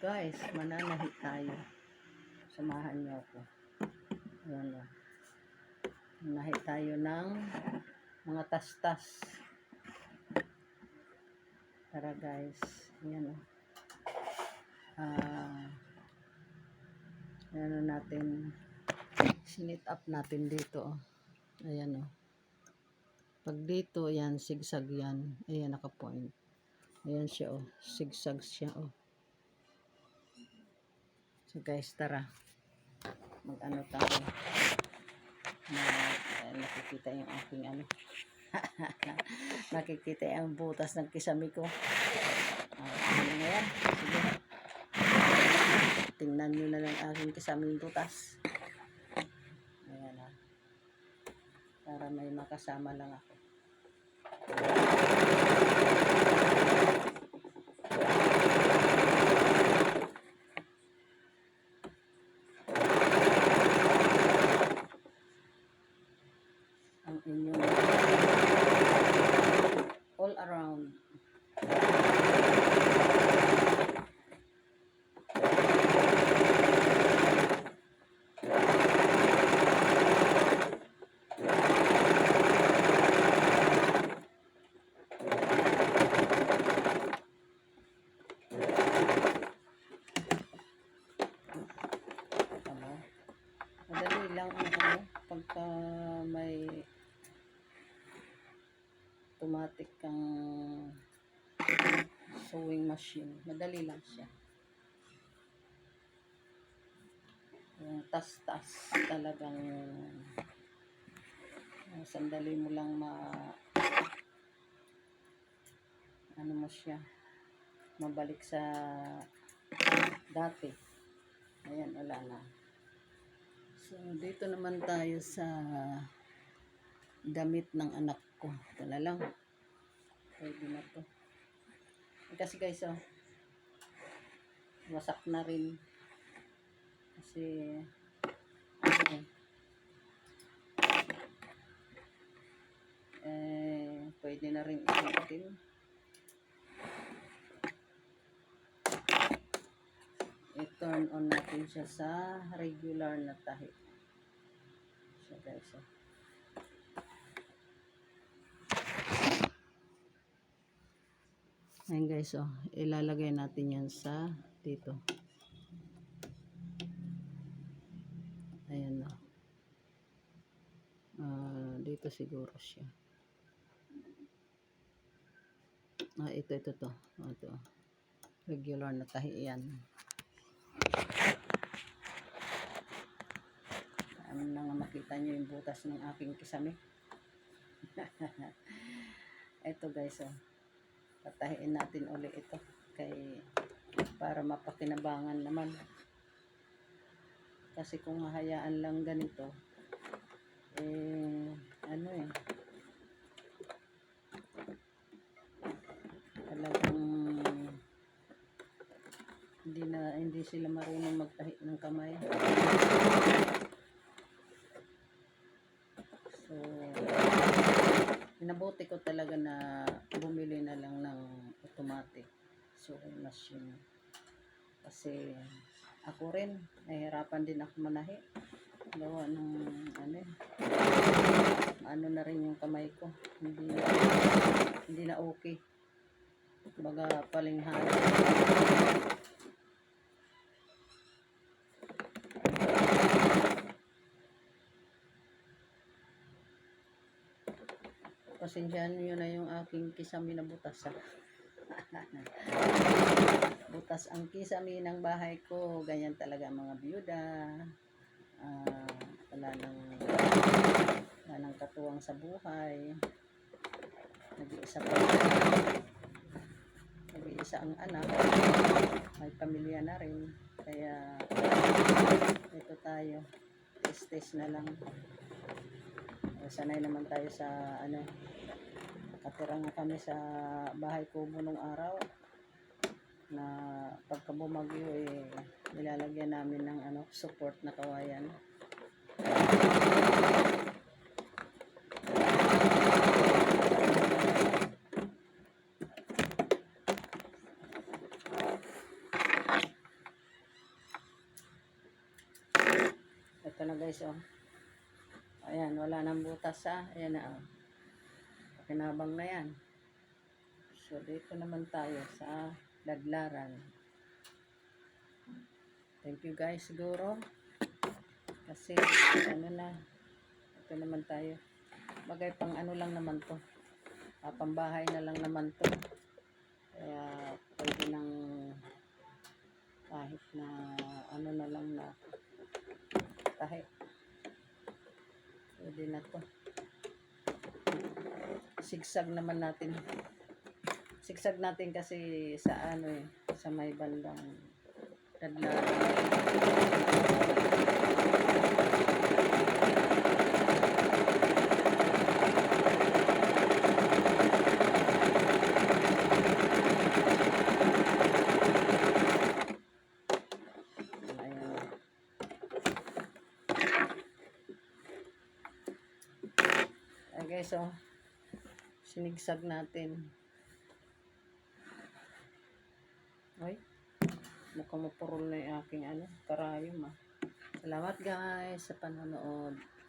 Guys, mananahi tayo. Samahan niyo ako. Ayan o. Manahi tayo ng mga tastas. Tara guys. Ayan o. Ayan o natin. Sinit up natin dito o. Ayan o. Pag dito, ayan, sigsag yan. Ayan, naka-point. Ayan siya o. Sigsag siya o. So guys, tara. Mag-ano tayo. Nakikita yung aking ano. Nakikita yung butas ng kisami ko. Ano nga yan? Sige. Tingnan nyo na lang aking kisaming butas. Ayan na. Para may makasama lang ako. Ang inyong all around. Madali lang ang ano, pagka may automatic kang sewing machine. Madali lang siya. Yung tas-tas talagang sandali mo lang ano mo siya, mabalik sa dati. Ayan, wala na. So, dito naman tayo sa damit ng anak ko. Ito na lang. Pwede na to. Kasi guys, oh, wasak na rin. Kasi, pwede na rin isuotin. I-turn on natin siya sa regular na tahi. So guys, oh. Ayan guys, oh, ilalagay natin yan sa dito. Ayan, oh. Dito siguro siya. Ito to. Ito. Regular na tahi yan. Ano na nga makita nyo yung butas ng aking kisame. Ito guys, oh. Patahiin natin ulit ito para mapakinabangan naman. Kasi kung mahayaan lang ganito, talagang hindi sila marunong magtahi ng kamay. So, pinabuti ko talaga na bumili na lang ng automatic sewing machine. Kasi ako rin, nahihirapan din ako manahi. Gawa ng ano na rin yung kamay ko. Hindi na okay. Baga palinghan. Pasensyahan nyo na yung aking kisami na butas. Butas ang kisami ng bahay ko. Ganyan talaga mga byuda. Wala nang katuwang sa buhay. Nag-iisa ang anak. May pamilya na rin. Kaya ito tayo. Test na lang. Sanay naman tayo sa nakatira nga kami sa bahay kubo nung araw na pagka bumagyo nilalagyan namin ng support na kawayan. Ito na guys, oh. Ayan, wala nang butas ha. Ayan na, oh. Pakinabang na yan. So, dito naman tayo sa laglaran. Thank you guys siguro. Kasi, ano na. Ito naman tayo. Bagay pang ano lang naman to. Pambahay na lang naman to. Kaya, pwede nang kahit na ano na lang na kahit pwede na to. Sigsag naman natin. Sigsag natin kasi sa ano eh, sa may bandang laglaran. Ayan guys, so sinigsag natin. Ay, mukhang mapurol na yung aking ano, karayom ah. Salamat guys sa panonood.